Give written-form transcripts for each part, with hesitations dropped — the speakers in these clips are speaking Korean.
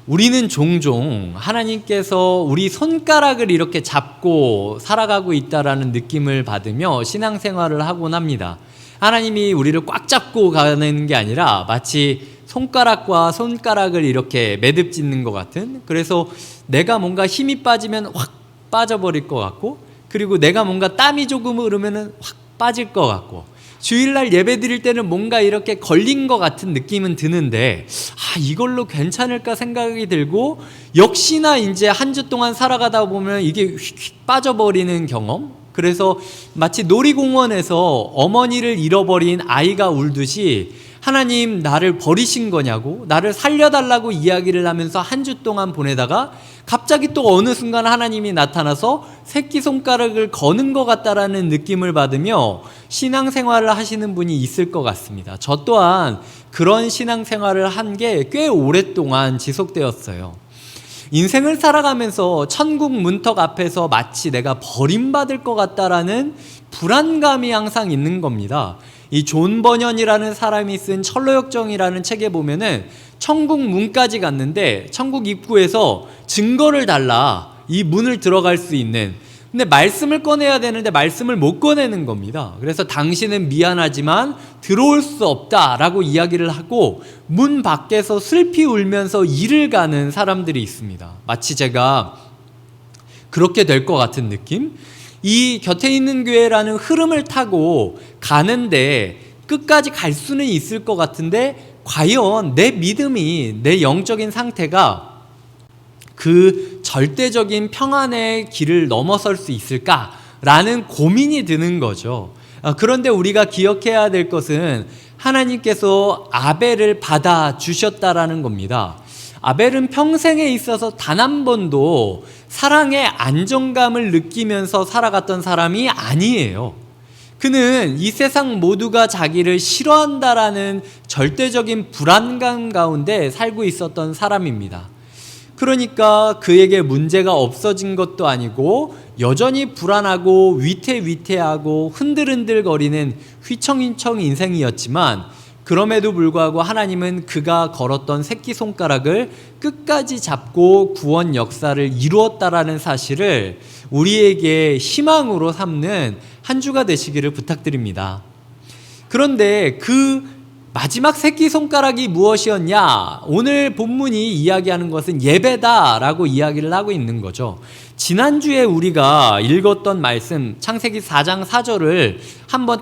우리는 종종 하나님께서 우리 손가락을 이렇게 잡고 살아가고 있다라는 느낌을 받으며 신앙생활을 하곤 합니다. 하나님이 우리를 꽉 잡고 가는 게 아니라 마치 손가락과 손가락을 이렇게 매듭짓는 것 같은, 그래서 내가 뭔가 힘이 빠지면 확 빠져버릴 것 같고, 그리고 내가 뭔가 땀이 조금 흐르면 확 빠질 것 같고, 주일날 예배 드릴 때는 뭔가 이렇게 걸린 것 같은 느낌은 드는데 이걸로 괜찮을까 생각이 들고, 역시나 이제 한 주 동안 살아가다 보면 이게 휙휙 빠져버리는 경험. 그래서 마치 놀이공원에서 어머니를 잃어버린 아이가 울듯이 하나님 나를 버리신 거냐고, 나를 살려달라고 이야기를 하면서 한 주 동안 보내다가 갑자기 또 어느 순간 하나님이 나타나서 새끼손가락을 거는 것 같다라는 느낌을 받으며 신앙생활을 하시는 분이 있을 것 같습니다. 저 또한 그런 신앙생활을 한 게 꽤 오랫동안 지속되었어요. 인생을 살아가면서 천국 문턱 앞에서 마치 내가 버림받을 것 같다라는 불안감이 항상 있는 겁니다. 이 존 버년이라는 사람이 쓴 철로역정이라는 책에 보면은 천국 문까지 갔는데 천국 입구에서 증거를 달라, 이 문을 들어갈 수 있는. 근데 말씀을 꺼내야 되는데 말씀을 못 꺼내는 겁니다. 그래서 당신은 미안하지만 들어올 수 없다라고 이야기를 하고 문 밖에서 슬피 울면서 일을 가는 사람들이 있습니다. 마치 제가 그렇게 될 것 같은 느낌? 이 곁에 있는 교회라는 흐름을 타고 가는데 끝까지 갈 수는 있을 것 같은데, 과연 내 믿음이, 내 영적인 상태가 그 절대적인 평안의 길을 넘어설 수 있을까라는 고민이 드는 거죠. 그런데 우리가 기억해야 될 것은 하나님께서 아벨을 받아주셨다라는 겁니다. 아벨은 평생에 있어서 단 한 번도 사랑의 안정감을 느끼면서 살아갔던 사람이 아니에요. 그는 이 세상 모두가 자기를 싫어한다라는 절대적인 불안감 가운데 살고 있었던 사람입니다. 그러니까 그에게 문제가 없어진 것도 아니고 여전히 불안하고 위태위태하고 흔들흔들거리는 휘청휘청 인생이었지만, 그럼에도 불구하고 하나님은 그가 걸었던 새끼손가락을 끝까지 잡고 구원 역사를 이루었다라는 사실을 우리에게 희망으로 삼는 한 주가 되시기를 부탁드립니다. 그런데 그 마지막 새끼손가락이 무엇이었냐? 오늘 본문이 이야기하는 것은 예배다라고 이야기를 하고 있는 거죠. 지난주에 우리가 읽었던 말씀 창세기 4장 4절을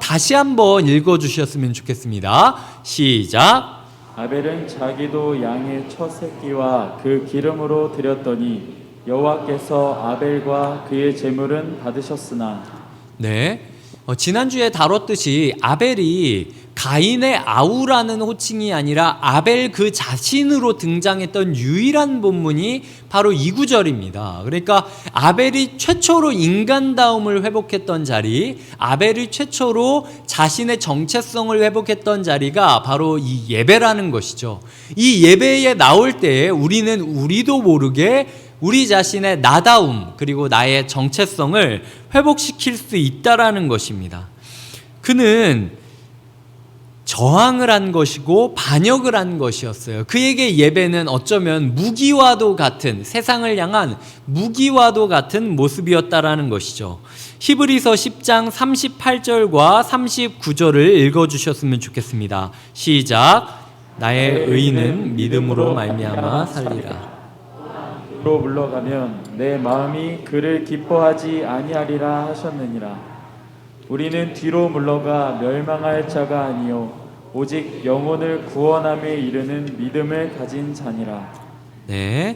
다시 한번 읽어주셨으면 좋겠습니다. 시작. 아벨은 자기도 양의 첫 새끼와 그 기름으로 드렸더니 여호와께서 아벨과 그의 제물은 받으셨으나. 네, 지난주에 다뤘듯이 아벨이 가인의 아우라는 호칭이 아니라 아벨 그 자신으로 등장했던 유일한 본문이 바로 이 구절입니다. 그러니까 아벨이 최초로 인간다움을 회복했던 자리, 아벨이 최초로 자신의 정체성을 회복했던 자리가 바로 이 예배라는 것이죠. 이 예배에 나올 때 우리는 우리도 모르게 우리 자신의 나다움 그리고 나의 정체성을 회복시킬 수 있다라는 것입니다. 그는 저항을 한 것이고 반역을 한 것이었어요. 그에게 예배는 어쩌면 무기와도 같은, 세상을 향한 무기와도 같은 모습이었다라는 것이죠. 히브리서 10장 38절과 39절을 읽어주셨으면 좋겠습니다. 시작. 나의 의는 믿음으로 말미암아 살리라. 로 물러가면 내 마음이 그를 기뻐하지 아니하리라 하셨느니라. 우리는 뒤로 물러가 멸망할 자가 아니요 오직 영혼을 구원함에 이르는 믿음을 가진 자니라. 네,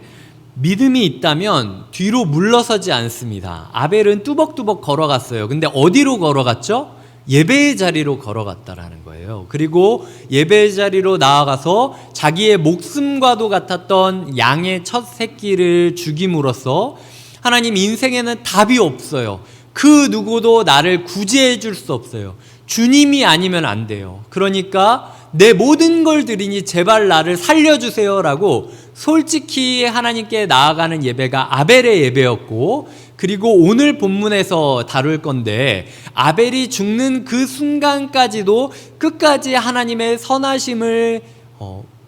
믿음이 있다면 뒤로 물러서지 않습니다. 아벨은 뚜벅뚜벅 걸어갔어요. 근데 어디로 걸어갔죠? 예배의 자리로 걸어갔다라는 거예요. 그리고 예배의 자리로 나아가서 자기의 목숨과도 같았던 양의 첫 새끼를 죽임으로써 하나님, 인생에는 답이 없어요. 그 누구도 나를 구제해 줄 수 없어요. 주님이 아니면 안 돼요. 그러니까 내 모든 걸 드리니 제발 나를 살려주세요라고 솔직히 하나님께 나아가는 예배가 아벨의 예배였고, 그리고 오늘 본문에서 다룰 건데 아벨이 죽는 그 순간까지도 끝까지 하나님의 선하심을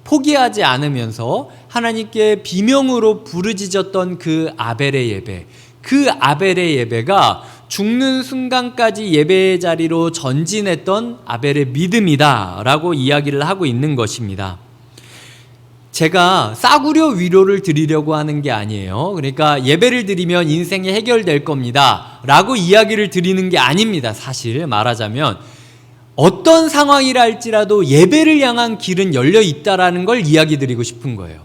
포기하지 않으면서 하나님께 비명으로 부르짖었던 그 아벨의 예배, 그 아벨의 예배가 죽는 순간까지 예배의 자리로 전진했던 아벨의 믿음이다라고 이야기를 하고 있는 것입니다. 제가 싸구려 위로를 드리려고 하는 게 아니에요. 그러니까 예배를 드리면 인생이 해결될 겁니다 라고 이야기를 드리는 게 아닙니다. 사실 말하자면 어떤 상황이라 할지라도 예배를 향한 길은 열려 있다라는 걸 이야기 드리고 싶은 거예요.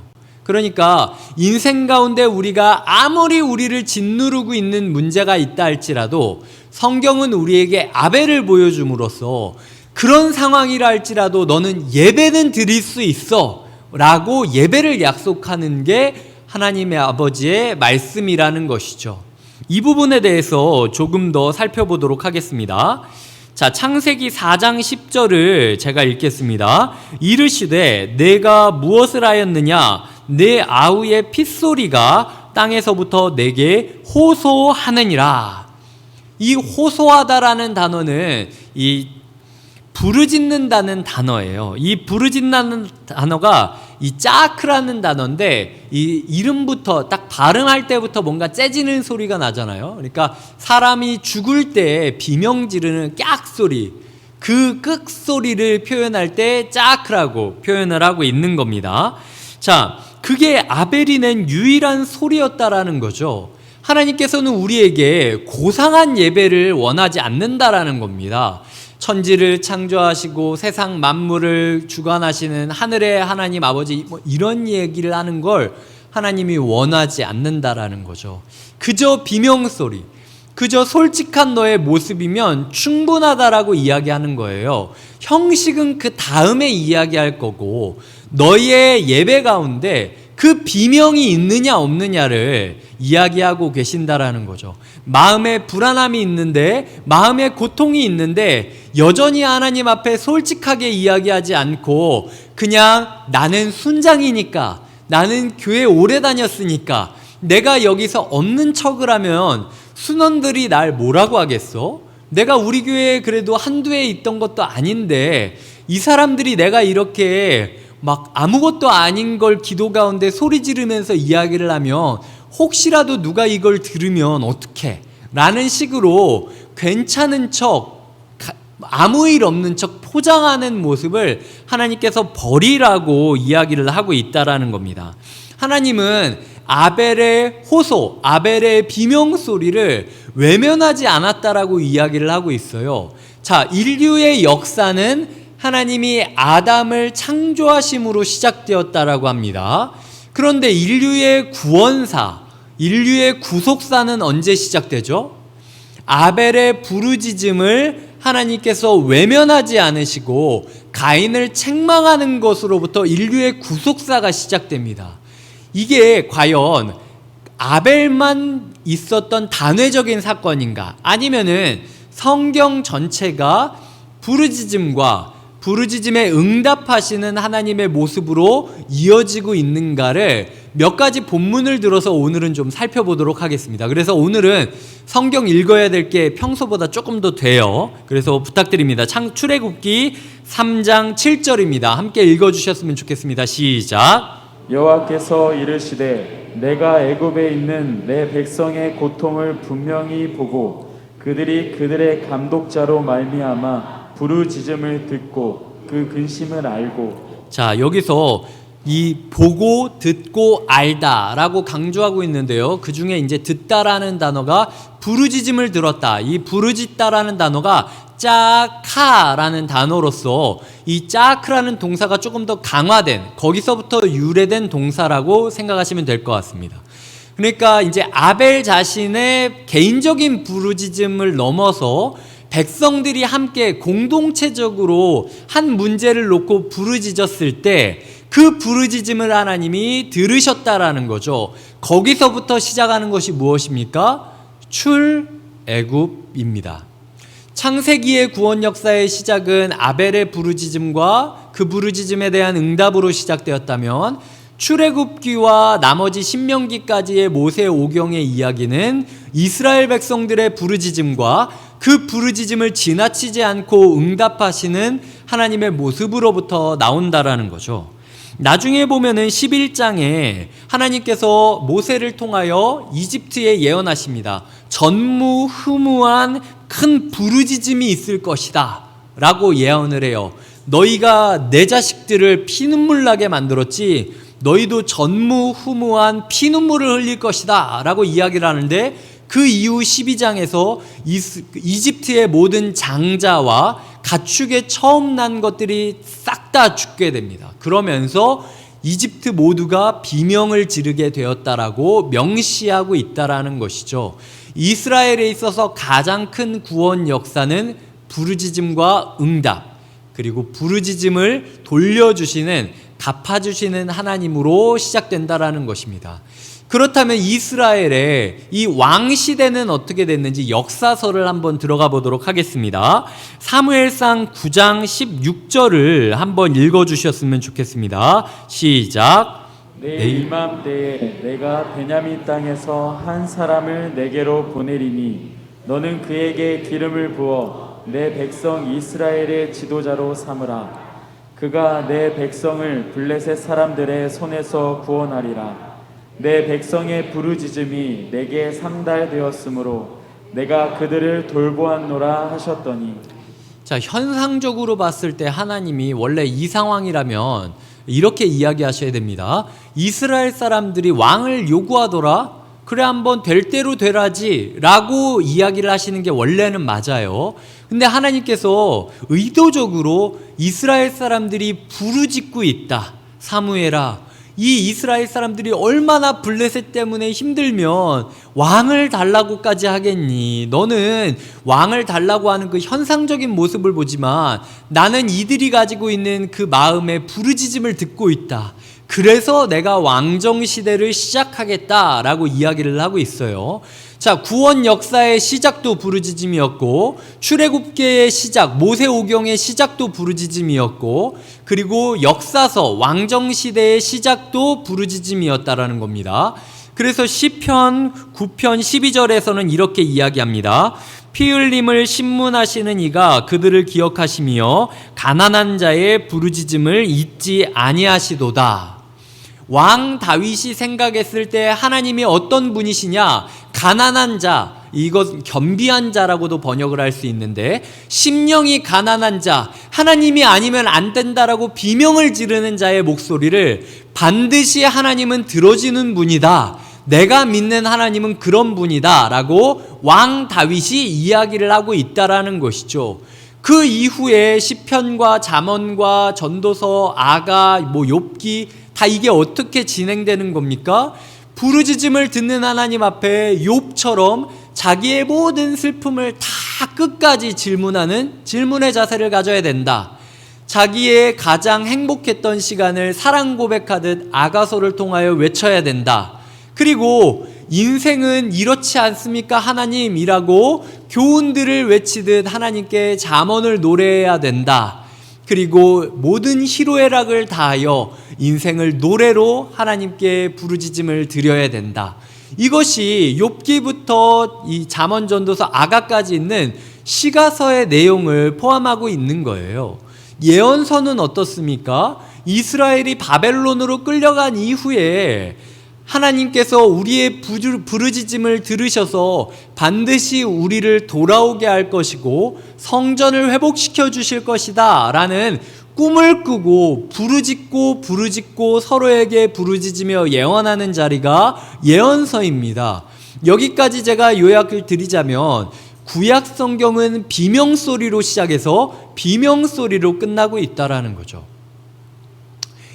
그러니까 인생 가운데 우리가 아무리 우리를 짓누르고 있는 문제가 있다 할지라도 성경은 우리에게 아벨을 보여줌으로써 그런 상황이라 할지라도 너는 예배는 드릴 수 있어 라고 예배를 약속하는 게 하나님의 아버지의 말씀이라는 것이죠. 이 부분에 대해서 조금 더 살펴보도록 하겠습니다. 자, 창세기 4장 10절을 제가 읽겠습니다. 이르시되 내가 무엇을 하였느냐? 내 아우의 핏소리가 땅에서부터 내게 호소하느니라. 이 호소하다라는 단어는 이 부르짖는다는 단어예요. 이 부르짖는 단어가 이 짜크라는 단어인데 이 이름부터 딱 발음할 때부터 뭔가 째지는 소리가 나잖아요. 그러니까 사람이 죽을 때 비명 지르는 깍 소리, 그 끄 소리를 표현할 때 짜크라고 표현을 하고 있는 겁니다. 자, 그게 아벨이 낸 유일한 소리였다라는 거죠. 하나님께서는 우리에게 고상한 예배를 원하지 않는다라는 겁니다. 천지를 창조하시고 세상 만물을 주관하시는 하늘의 하나님 아버지, 이런 얘기를 하는 걸 하나님이 원하지 않는다라는 거죠. 그저 비명소리, 그저 솔직한 너의 모습이면 충분하다라고 이야기하는 거예요. 형식은 그 다음에 이야기할 거고 너의 예배 가운데 그 비명이 있느냐 없느냐를 이야기하고 계신다라는 거죠. 마음에 불안함이 있는데, 마음에 고통이 있는데 여전히 하나님 앞에 솔직하게 이야기하지 않고 그냥 나는 순장이니까, 나는 교회 오래 다녔으니까 내가 여기서 없는 척을 하면 순원들이 날 뭐라고 하겠어? 내가 우리 교회에 그래도 한두 해 있던 것도 아닌데 이 사람들이 내가 이렇게 막 아무것도 아닌 걸 기도 가운데 소리 지르면서 이야기를 하면 혹시라도 누가 이걸 들으면 어떡해? 라는 식으로 괜찮은 척, 아무 일 없는 척 포장하는 모습을 하나님께서 버리라고 이야기를 하고 있다라는 겁니다. 하나님은 아벨의 호소, 아벨의 비명소리를 외면하지 않았다라고 이야기를 하고 있어요. 자, 인류의 역사는 하나님이 아담을 창조하심으로 시작되었다라고 합니다. 그런데 인류의 구원사, 인류의 구속사는 언제 시작되죠? 아벨의 부르짖음을 하나님께서 외면하지 않으시고 가인을 책망하는 것으로부터 인류의 구속사가 시작됩니다. 이게 과연 아벨만 있었던 단회적인 사건인가? 아니면은 성경 전체가 부르짖음에 응답하시는 하나님의 모습으로 이어지고 있는가를 몇 가지 본문을 들어서 오늘은 좀 살펴보도록 하겠습니다. 그래서 오늘은 성경 읽어야 될 게 평소보다 조금 더 돼요. 그래서 부탁드립니다. 출애굽기 3장 7절입니다. 함께 읽어주셨으면 좋겠습니다. 시작. 여호와께서 이르시되 내가 애굽에 있는 내 백성의 고통을 분명히 보고 그들이 그들의 감독자로 말미암아 부르짖음을 듣고 그 근심을 알고. 자, 여기서 이 보고 듣고 알다라고 강조하고 있는데요. 그 중에 이제 듣다라는 단어가 부르짖음을 들었다. 이 부르짖다라는 단어가 짜카라는 단어로서 이 짜크라는 동사가 조금 더 강화된, 거기서부터 유래된 동사라고 생각하시면 될 것 같습니다. 그러니까 이제 아벨 자신의 개인적인 부르짖음을 넘어서 백성들이 함께 공동체적으로 한 문제를 놓고 부르짖었을 때 그 부르짖음을 하나님이 들으셨다라는 거죠. 거기서부터 시작하는 것이 무엇입니까? 출애굽입니다. 창세기의 구원 역사의 시작은 아벨의 부르짖음과 그 부르짖음에 대한 응답으로 시작되었다면 출애굽기와 나머지 신명기까지의 모세 오경의 이야기는 이스라엘 백성들의 부르짖음과 그 부르짖음을 지나치지 않고 응답하시는 하나님의 모습으로부터 나온다라는 거죠. 나중에 보면은 11장에 하나님께서 모세를 통하여 이집트에 예언하십니다. 전무후무한 큰 부르짖음이 있을 것이다 라고 예언을 해요. 너희가 내 자식들을 피눈물 나게 만들었지 너희도 전무후무한 피눈물을 흘릴 것이다 라고 이야기를 하는데, 그 이후 12장에서 이집트의 모든 장자와 가축에 처음 난 것들이 싹 다 죽게 됩니다. 그러면서 이집트 모두가 비명을 지르게 되었다라고 명시하고 있다라는 것이죠. 이스라엘에 있어서 가장 큰 구원 역사는 부르짖음과 응답, 그리고 부르짖음을 돌려주시는, 갚아주시는 하나님으로 시작된다라는 것입니다. 그렇다면 이스라엘의 이 왕시대는 어떻게 됐는지 역사서를 한번 들어가 보도록 하겠습니다. 사무엘상 9장 16절을 한번 읽어주셨으면 좋겠습니다. 시작. 내 이맘때에 내가 베냐민 땅에서 한 사람을 내게로 보내리니 너는 그에게 기름을 부어 내 백성 이스라엘의 지도자로 삼으라. 그가 내 백성을 블레셋 사람들의 손에서 구원하리라. 내 백성의 부르짖음이 내게 상달되었으므로 내가 그들을 돌보았노라 하셨더니. 자, 현상적으로 봤을 때 하나님이 원래 이 상황이라면 이렇게 이야기하셔야 됩니다. 이스라엘 사람들이 왕을 요구하더라? 그래, 한번 될 대로 되라지 라고 이야기를 하시는 게 원래는 맞아요. 근데 하나님께서 의도적으로 이스라엘 사람들이 부르짖고 있다. 사무엘아, 이 이스라엘 사람들이 얼마나 블레셋 때문에 힘들면 왕을 달라고까지 하겠니? 너는 왕을 달라고 하는 그 현상적인 모습을 보지만 나는 이들이 가지고 있는 그 마음의 부르짖음을 듣고 있다. 그래서 내가 왕정시대를 시작하겠다라고 이야기를 하고 있어요. 자, 구원 역사의 시작도 부르짖음이었고, 출애굽기의 시작, 모세오경의 시작도 부르짖음이었고, 그리고 역사서 왕정시대의 시작도 부르짖음이었다라는 겁니다. 그래서 시편 9편 12절에서는 이렇게 이야기합니다. 피 흘림을 신문하시는 이가 그들을 기억하시며 가난한 자의 부르짖음을 잊지 아니하시도다. 왕 다윗이 생각했을 때 하나님이 어떤 분이시냐? 가난한 자, 이것 겸비한 자라고도 번역을 할 수 있는데, 심령이 가난한 자, 하나님이 아니면 안 된다라고 비명을 지르는 자의 목소리를 반드시 하나님은 들어주는 분이다. 내가 믿는 하나님은 그런 분이다 라고 왕 다윗이 이야기를 하고 있다라는 것이죠. 그 이후에 시편과 잠언과 전도서, 아가, 욥기 다 이게 어떻게 진행되는 겁니까? 부르짖음을 듣는 하나님 앞에 욥처럼 자기의 모든 슬픔을 다 끝까지 질문하는 질문의 자세를 가져야 된다. 자기의 가장 행복했던 시간을 사랑 고백하듯 아가서를 통하여 외쳐야 된다. 그리고 인생은 이렇지 않습니까 하나님이라고 교훈들을 외치듯 하나님께 잠언을 노래해야 된다. 그리고 모든 희로애락을 다하여 인생을 노래로 하나님께 부르짖음을 드려야 된다. 이것이 욥기부터 이 잠언, 전도서, 아가까지 있는 시가서의 내용을 포함하고 있는 거예요. 예언서는 어떻습니까? 이스라엘이 바벨론으로 끌려간 이후에 하나님께서 우리의 부르짖음을 들으셔서 반드시 우리를 돌아오게 할 것이고 성전을 회복시켜 주실 것이다 라는 꿈을 꾸고 부르짖고 서로에게 부르짖으며 예언하는 자리가 예언서입니다. 여기까지 제가 요약을 드리자면 구약 성경은 비명소리로 시작해서 비명소리로 끝나고 있다라는 거죠.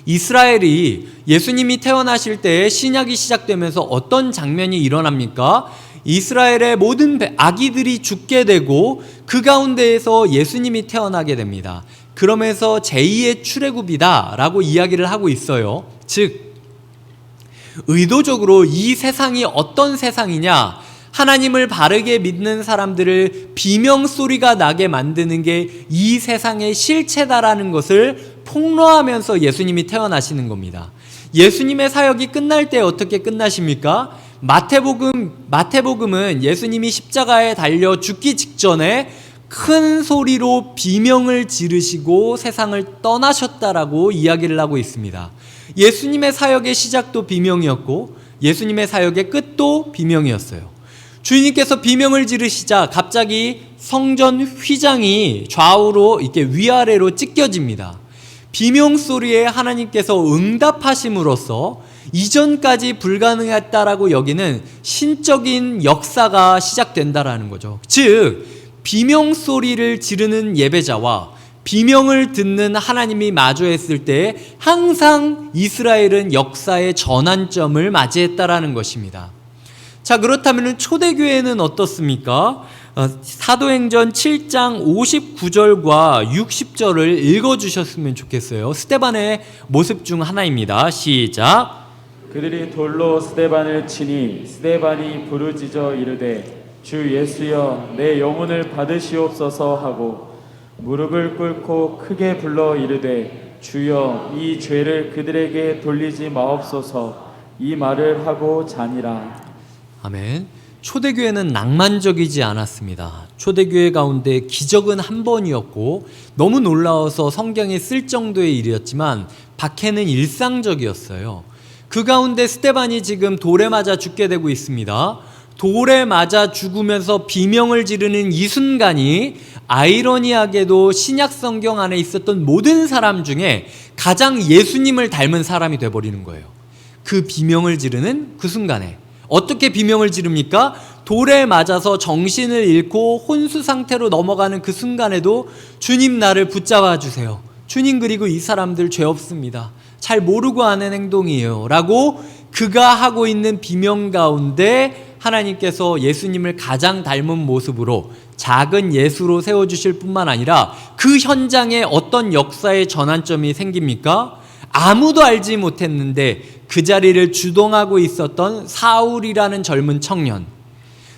이스라엘이 예수님이 태어나실 때 신약이 시작되면서 어떤 장면이 일어납니까? 이스라엘의 모든 아기들이 죽게 되고 그 가운데에서 예수님이 태어나게 됩니다. 그러면서 제2의 출애굽이다 라고 이야기를 하고 있어요. 즉 의도적으로 이 세상이 어떤 세상이냐, 하나님을 바르게 믿는 사람들을 비명소리가 나게 만드는 게 이 세상의 실체다라는 것을 폭로하면서 예수님이 태어나시는 겁니다. 예수님의 사역이 끝날 때 어떻게 끝나십니까? 마태복음은 예수님이 십자가에 달려 죽기 직전에 큰 소리로 비명을 지르시고 세상을 떠나셨다라고 이야기를 하고 있습니다. 예수님의 사역의 시작도 비명이었고 예수님의 사역의 끝도 비명이었어요. 주님께서 비명을 지르시자 갑자기 성전 휘장이 좌우로 이렇게 위아래로 찢겨집니다. 비명 소리에 하나님께서 응답하심으로써 이전까지 불가능했다라고 여기는 신적인 역사가 시작된다라는 거죠. 즉 비명 소리를 지르는 예배자와 비명을 듣는 하나님이 마주했을 때 항상 이스라엘은 역사의 전환점을 맞이했다라는 것입니다. 자, 그렇다면 초대교회는 어떻습니까? 사도행전 7장 59절과 60절을 읽어주셨으면 좋겠어요. 스데반의 모습 중 하나입니다. 시작. 그들이 돌로 스데반을 치니 스데반이 부르짖어 이르되 주 예수여 내 영혼을 받으시옵소서 하고 무릎을 꿇고 크게 불러 이르되 주여 이 죄를 그들에게 돌리지 마옵소서 이 말을 하고 자니라. 아멘. 초대교회는 낭만적이지 않았습니다. 초대교회 가운데 기적은 한 번이었고 너무 놀라워서 성경에 쓸 정도의 일이었지만 박해는 일상적이었어요. 그 가운데 스데반이 지금 돌에 맞아 죽게 되고 있습니다. 돌에 맞아 죽으면서 비명을 지르는 이 순간이 아이러니하게도 신약 성경 안에 있었던 모든 사람 중에 가장 예수님을 닮은 사람이 돼버리는 거예요. 그 비명을 지르는 그 순간에 어떻게 비명을 지릅니까? 돌에 맞아서 정신을 잃고 혼수 상태로 넘어가는 그 순간에도 주님 나를 붙잡아 주세요. 주님 그리고 이 사람들 죄 없습니다. 잘 모르고 하는 행동이에요. 라고 그가 하고 있는 비명 가운데 하나님께서 예수님을 가장 닮은 모습으로 작은 예수로 세워주실 뿐만 아니라 그 현장에 어떤 역사의 전환점이 생깁니까? 아무도 알지 못했는데 그 자리를 주동하고 있었던 사울이라는 젊은 청년,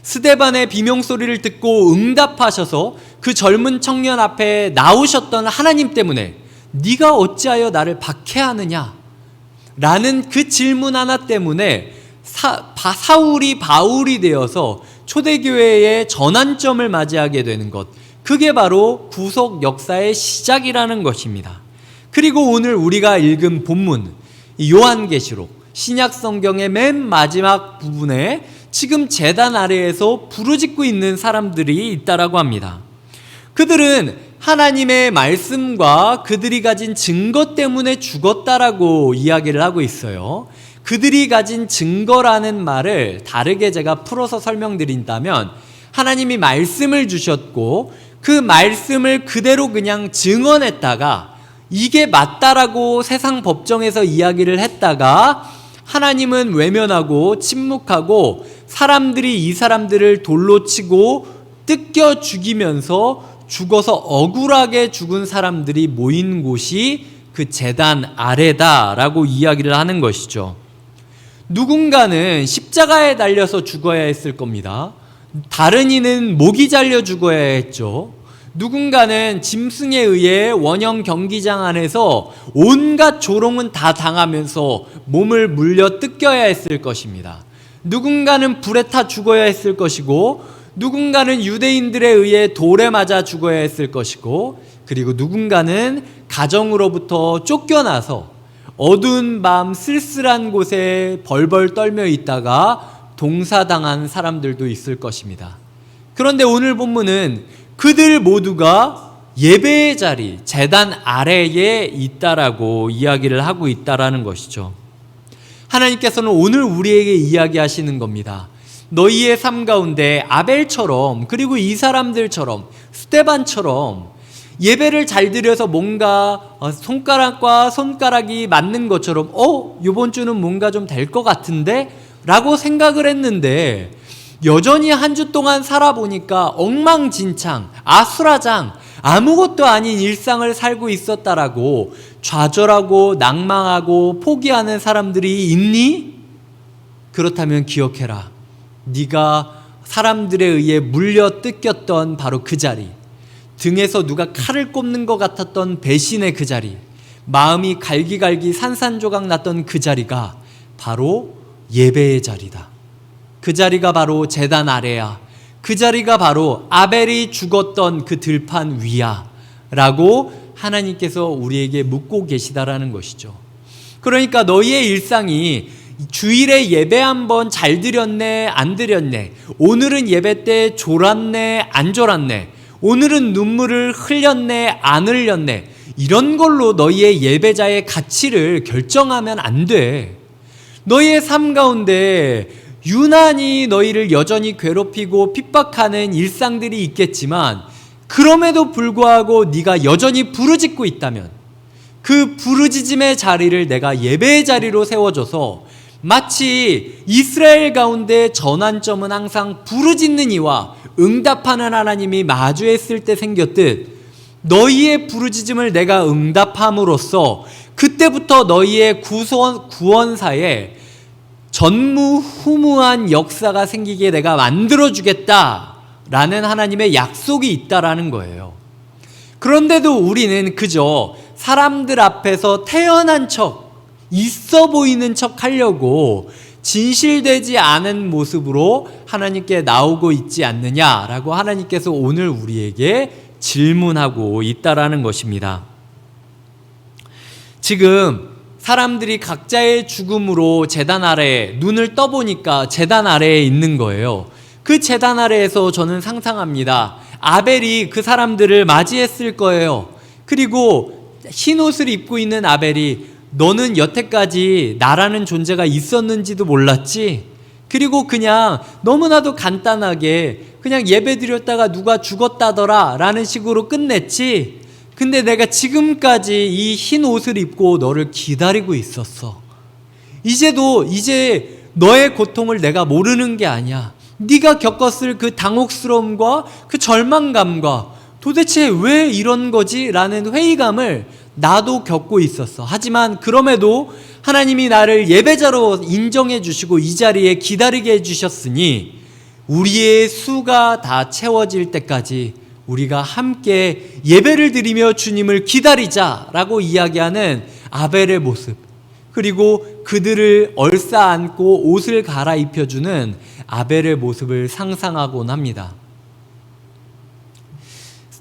스데반의 비명소리를 듣고 응답하셔서 그 젊은 청년 앞에 나오셨던 하나님 때문에 네가 어찌하여 나를 박해하느냐 라는 그 질문 하나 때문에 사울이 바울이 되어서 초대교회의 전환점을 맞이하게 되는 것, 그게 바로 구속 역사의 시작이라는 것입니다. 그리고 오늘 우리가 읽은 본문 요한계시록 신약 성경의 맨 마지막 부분에 지금 제단 아래에서 부르짖고 있는 사람들이 있다라고 합니다. 그들은 하나님의 말씀과 그들이 가진 증거 때문에 죽었다라고 이야기를 하고 있어요. 그들이 가진 증거라는 말을 다르게 제가 풀어서 설명드린다면 하나님이 말씀을 주셨고 그 말씀을 그대로 그냥 증언했다가 이게 맞다라고 세상 법정에서 이야기를 했다가 하나님은 외면하고 침묵하고 사람들이 이 사람들을 돌로 치고 뜯겨 죽이면서 죽어서 억울하게 죽은 사람들이 모인 곳이 그 제단 아래다라고 이야기를 하는 것이죠. 누군가는 십자가에 달려서 죽어야 했을 겁니다. 다른 이는 목이 잘려 죽어야 했죠. 누군가는 짐승에 의해 원형 경기장 안에서 온갖 조롱은 다 당하면서 몸을 물려 뜯겨야 했을 것입니다. 누군가는 불에 타 죽어야 했을 것이고 누군가는 유대인들에 의해 돌에 맞아 죽어야 했을 것이고 그리고 누군가는 가정으로부터 쫓겨나서 어두운 밤 쓸쓸한 곳에 벌벌 떨며 있다가 동사당한 사람들도 있을 것입니다. 그런데 오늘 본문은 그들 모두가 예배의 자리, 제단 아래에 있다라고 이야기를 하고 있다라는 것이죠. 하나님께서는 오늘 우리에게 이야기하시는 겁니다. 너희의 삶 가운데 아벨처럼 그리고 이 사람들처럼 스데반처럼 예배를 잘 드려서 뭔가 손가락과 손가락이 맞는 것처럼 이번 주는 뭔가 좀 될 것 같은데? 라고 생각을 했는데 여전히 한 주 동안 살아보니까 엉망진창, 아수라장, 아무것도 아닌 일상을 살고 있었다라고 좌절하고 낭망하고 포기하는 사람들이 있니? 그렇다면 기억해라. 네가 사람들에 의해 물려 뜯겼던 바로 그 자리, 등에서 누가 칼을 꼽는 것 같았던 배신의 그 자리, 마음이 갈기갈기 산산조각 났던 그 자리가 바로 예배의 자리다. 그 자리가 바로 제단 아래야. 그 자리가 바로 아벨이 죽었던 그 들판 위야 라고 하나님께서 우리에게 묻고 계시다라는 것이죠. 그러니까 너희의 일상이 주일에 예배 한번 잘 드렸네, 안 드렸네, 오늘은 예배 때 졸았네, 안 졸았네, 오늘은 눈물을 흘렸네, 안 흘렸네, 이런 걸로 너희의 예배자의 가치를 결정하면 안 돼. 너희의 삶 가운데 유난히 너희를 여전히 괴롭히고 핍박하는 일상들이 있겠지만, 그럼에도 불구하고 네가 여전히 부르짖고 있다면 그 부르짖음의 자리를 내가 예배의 자리로 세워줘서 마치 이스라엘 가운데 전환점은 항상 부르짖는 이와 응답하는 하나님이 마주했을 때 생겼듯, 너희의 부르짖음을 내가 응답함으로써 그때부터 너희의 구원사에 전무후무한 역사가 생기게 내가 만들어주겠다라는 하나님의 약속이 있다라는 거예요. 그런데도 우리는 그저 사람들 앞에서 태연한 척, 있어 보이는 척 하려고 진실되지 않은 모습으로 하나님께 나오고 있지 않느냐라고 하나님께서 오늘 우리에게 질문하고 있다라는 것입니다. 지금 사람들이 각자의 죽음으로 제단 아래에 눈을 떠보니까 제단 아래에 있는 거예요. 그 제단 아래에서 저는 상상합니다. 아벨이 그 사람들을 맞이했을 거예요. 그리고 흰 옷을 입고 있는 아벨이 너는 여태까지 나라는 존재가 있었는지도 몰랐지? 그리고 그냥 너무나도 간단하게 그냥 예배 드렸다가 누가 죽었다더라 라는 식으로 끝냈지? 근데 내가 지금까지 이 흰 옷을 입고 너를 기다리고 있었어. 이제 너의 고통을 내가 모르는 게 아니야. 네가 겪었을 그 당혹스러움과 그 절망감과 도대체 왜 이런 거지? 라는 회의감을 나도 겪고 있었어. 하지만 그럼에도 하나님이 나를 예배자로 인정해 주시고 이 자리에 기다리게 해주셨으니 우리의 수가 다 채워질 때까지 우리가 함께 예배를 드리며 주님을 기다리자라고 이야기하는 아벨의 모습, 그리고 그들을 얼싸안고 옷을 갈아입혀주는 아벨의 모습을 상상하곤 합니다.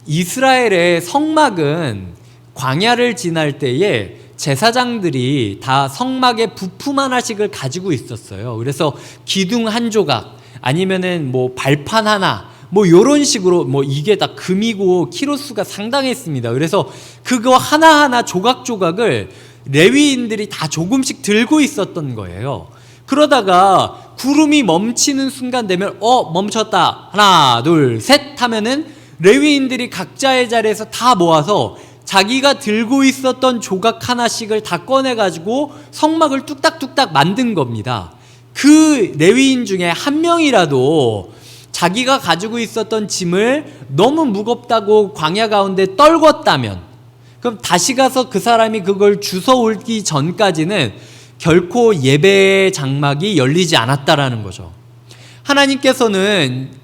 이스라엘의 성막은 광야를 지날 때에 제사장들이 다 성막에 부품 하나씩을 가지고 있었어요. 그래서 기둥 한 조각, 아니면은 뭐 발판 하나, 뭐 요런 식으로, 뭐 이게 다 금이고 키로수가 상당했습니다. 그래서 그거 하나하나 조각조각을 레위인들이 다 조금씩 들고 있었던 거예요. 그러다가 구름이 멈추는 순간 되면 멈췄다, 하나 둘 셋 하면은 레위인들이 각자의 자리에서 다 모아서 자기가 들고 있었던 조각 하나씩을 다 꺼내가지고 성막을 뚝딱뚝딱 만든 겁니다. 그 레위인 중에 한 명이라도 자기가 가지고 있었던 짐을 너무 무겁다고 광야 가운데 떨궜다면, 그럼 다시 가서 그 사람이 그걸 주워올기 전까지는 결코 예배의 장막이 열리지 않았다라는 거죠.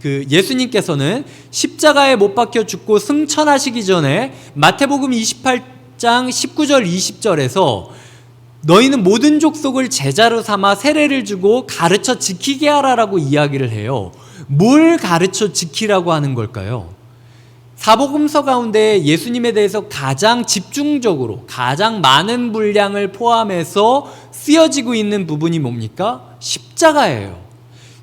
예수님께서는 십자가에 못 박혀 죽고 승천하시기 전에 마태복음 28장 19절 20절에서 너희는 모든 족속을 제자로 삼아 세례를 주고 가르쳐 지키게 하라라고 이야기를 해요. 뭘 가르쳐 지키라고 하는 걸까요? 사복음서 가운데 예수님에 대해서 가장 집중적으로 가장 많은 분량을 포함해서 쓰여지고 있는 부분이 뭡니까? 십자가예요.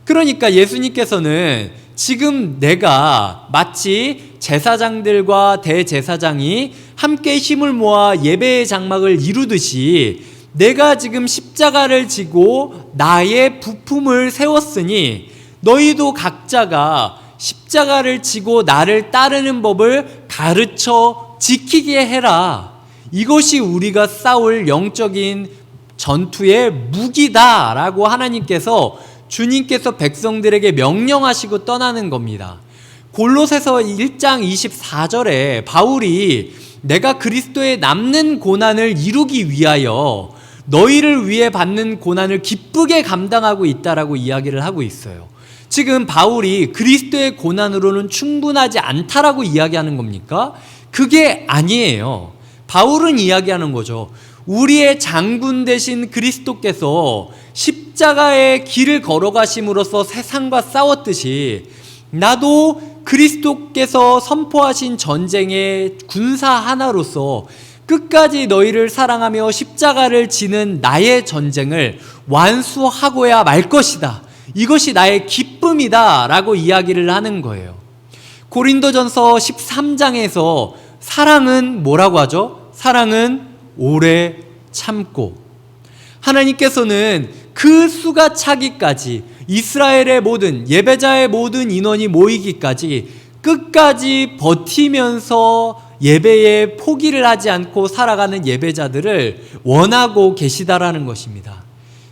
그러니까 예수님께서는 지금 내가 마치 제사장들과 대제사장이 함께 힘을 모아 예배의 장막을 이루듯이 내가 지금 십자가를 지고 나의 부품을 세웠으니 너희도 각자가 십자가를 지고 나를 따르는 법을 가르쳐 지키게 해라. 이것이 우리가 싸울 영적인 전투의 무기다라고 주님께서 백성들에게 명령하시고 떠나는 겁니다. 골로새서 1장 24절에 바울이 내가 그리스도의 남는 고난을 이루기 위하여 너희를 위해 받는 고난을 기쁘게 감당하고 있다라고 이야기를 하고 있어요. 지금 바울이 그리스도의 고난으로는 충분하지 않다라고 이야기하는 겁니까? 그게 아니에요. 바울은 이야기하는 거죠. 우리의 장군 되신 그리스도께서 십자가의 길을 걸어가심으로써 세상과 싸웠듯이 나도 그리스도께서 선포하신 전쟁의 군사 하나로서 끝까지 너희를 사랑하며 십자가를 지는 나의 전쟁을 완수하고야 말 것이다. 이것이 나의 기쁨이다 라고 이야기를 하는 거예요. 고린도전서 13장에서 사랑은 뭐라고 하죠? 사랑은 오래 참고. 하나님께서는 그 수가 차기까지 이스라엘의 모든 예배자의 모든 인원이 모이기까지 끝까지 버티면서 예배에 포기를 하지 않고 살아가는 예배자들을 원하고 계시다라는 것입니다.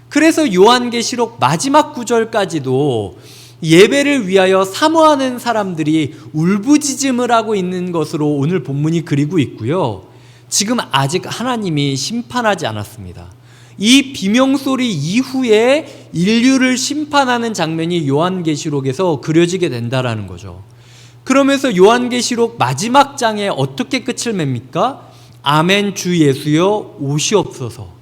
그래서 요한계시록 마지막 구절까지도 예배를 위하여 사모하는 사람들이 울부짖음을 하고 있는 것으로 오늘 본문이 그리고 있고요. 지금 아직 하나님이 심판하지 않았습니다. 이 비명소리 이후에 인류를 심판하는 장면이 요한계시록에서 그려지게 된다라는 거죠. 그러면서 요한계시록 마지막 장에 어떻게 끝을 맺습니까? 아멘 주 예수여 오시옵소서.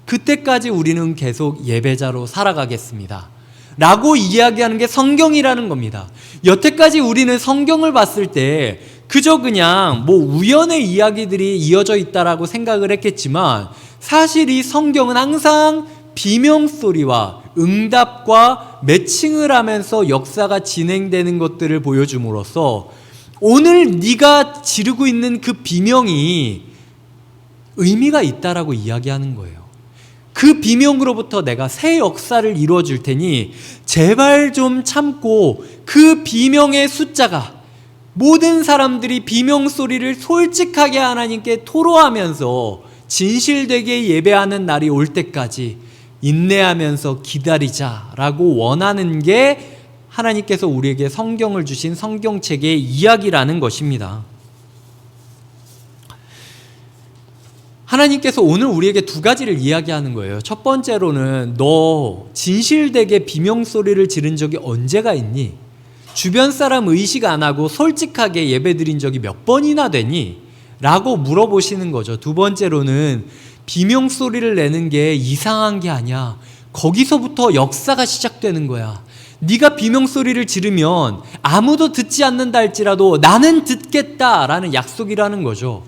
그때까지 우리는 계속 예배자로 살아가겠습니다 라고 이야기하는 게 성경이라는 겁니다. 여태까지 우리는 성경을 봤을 때 그저 그냥 우연의 이야기들이 이어져 있다라고 생각을 했겠지만 사실 이 성경은 항상 비명소리와 응답과 매칭을 하면서 역사가 진행되는 것들을 보여줌으로써 오늘 네가 지르고 있는 그 비명이 의미가 있다라고 이야기하는 거예요. 그 비명으로부터 내가 새 역사를 이루어 줄 테니 제발 좀 참고 그 비명의 숫자가 모든 사람들이 비명 소리를 솔직하게 하나님께 토로하면서 진실되게 예배하는 날이 올 때까지 인내하면서 기다리자라고 원하는 게 하나님께서 우리에게 성경을 주신 성경책의 이야기라는 것입니다. 하나님께서 오늘 우리에게 두 가지를 이야기하는 거예요. 첫 번째로는 너 진실되게 비명소리를 지른 적이 언제가 있니? 주변 사람 의식 안 하고 솔직하게 예배드린 적이 몇 번이나 되니? 라고 물어보시는 거죠. 두 번째로는 비명소리를 내는 게 이상한 게 아니야. 거기서부터 역사가 시작되는 거야. 네가 비명소리를 지르면 아무도 듣지 않는다 할지라도 나는 듣겠다라는 약속이라는 거죠.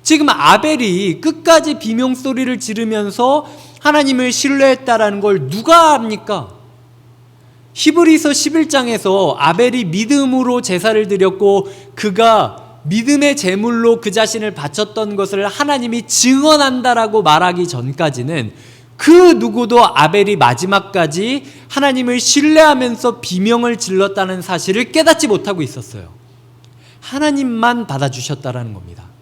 지금 아벨이 끝까지 비명소리를 지르면서 하나님을 신뢰했다라는 걸 누가 압니까? 히브리서 11장에서 아벨이 믿음으로 제사를 드렸고 그가 믿음의 제물로 그 자신을 바쳤던 것을 하나님이 증언한다라고 말하기 전까지는 그 누구도 아벨이 마지막까지 하나님을 신뢰하면서 비명을 질렀다는 사실을 깨닫지 못하고 있었어요. 하나님만 받아주셨다라는 겁니다.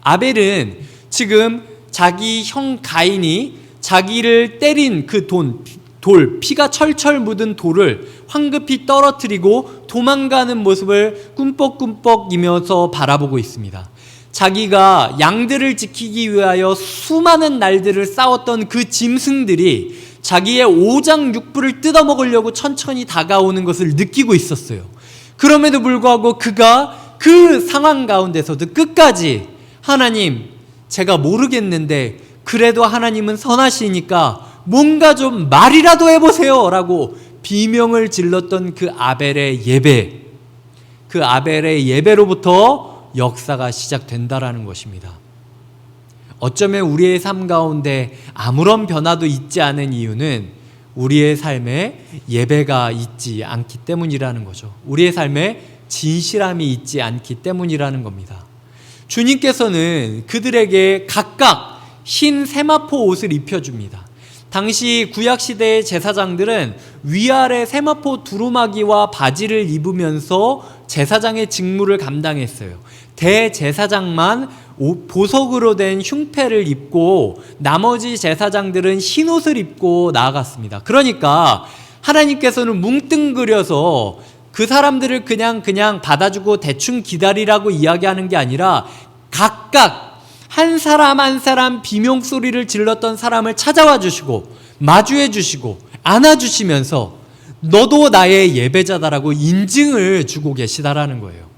아벨은 지금 자기 형 가인이 자기를 때린 그 돌, 피가 철철 묻은 돌을 황급히 떨어뜨리고 도망가는 모습을 꿈뻑꿈뻑이면서 바라보고 있습니다. 자기가 양들을 지키기 위하여 수많은 날들을 싸웠던 그 짐승들이 자기의 오장육부를 뜯어먹으려고 천천히 다가오는 것을 느끼고 있었어요. 그럼에도 불구하고 그가 그 상황 가운데서도 끝까지 하나님, 제가 모르겠는데 그래도 하나님은 선하시니까 뭔가 좀 말이라도 해보세요 라고 비명을 질렀던 그 아벨의 예배, 그 아벨의 예배로부터 역사가 시작된다라는 것입니다. 어쩌면 우리의 삶 가운데 아무런 변화도 있지 않은 이유는 우리의 삶에 예배가 있지 않기 때문이라는 거죠. 우리의 삶에 진실함이 있지 않기 때문이라는 겁니다. 주님께서는 그들에게 각각 흰 세마포 옷을 입혀줍니다. 당시 구약시대의 제사장들은 위아래 세마포 두루마기와 바지를 입으면서 제사장의 직무를 감당했어요. 대제사장만 보석으로 된 흉패를 입고 나머지 제사장들은 흰 옷을 입고 나아갔습니다. 그러니까 하나님께서는 뭉뚱그려서 그 사람들을 그냥 받아주고 대충 기다리라고 이야기하는 게 아니라 각각 한 사람 한 사람 비명소리를 질렀던 사람을 찾아와 주시고 마주해 주시고 안아주시면서 너도 나의 예배자다라고 인증을 주고 계시다라는 거예요.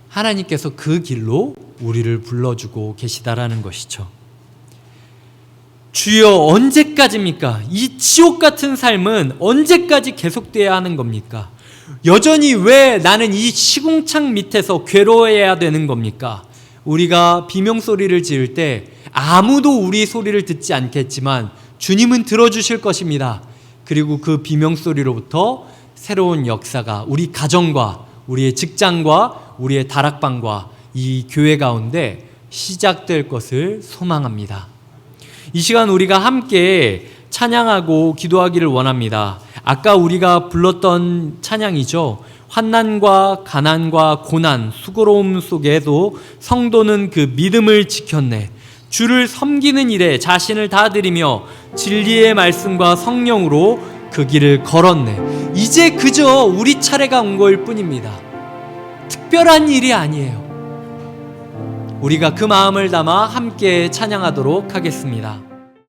하나님께서 그 길로 우리를 불러주고 계시다라는 것이죠. 주여 언제까지입니까? 이 지옥 같은 삶은 언제까지 계속돼야 하는 겁니까? 여전히 왜 나는 이 시궁창 밑에서 괴로워해야 되는 겁니까? 우리가 비명소리를 지을 때 아무도 우리 소리를 듣지 않겠지만 주님은 들어주실 것입니다. 그리고 그 비명소리로부터 새로운 역사가 우리 가정과 우리의 직장과 우리의 다락방과 이 교회 가운데 시작될 것을 소망합니다. 이 시간 우리가 함께 찬양하고 기도하기를 원합니다. 아까 우리가 불렀던 찬양이죠. 환난과 가난과 고난, 수고로움 속에도 성도는 그 믿음을 지켰네. 주를 섬기는 일에 자신을 다 드리며 진리의 말씀과 성령으로 그 길을 걸었네. 이제 그저 우리 차례가 온 거일 뿐입니다. 특별한 일이 아니에요. 우리가 그 마음을 담아 함께 찬양하도록 하겠습니다.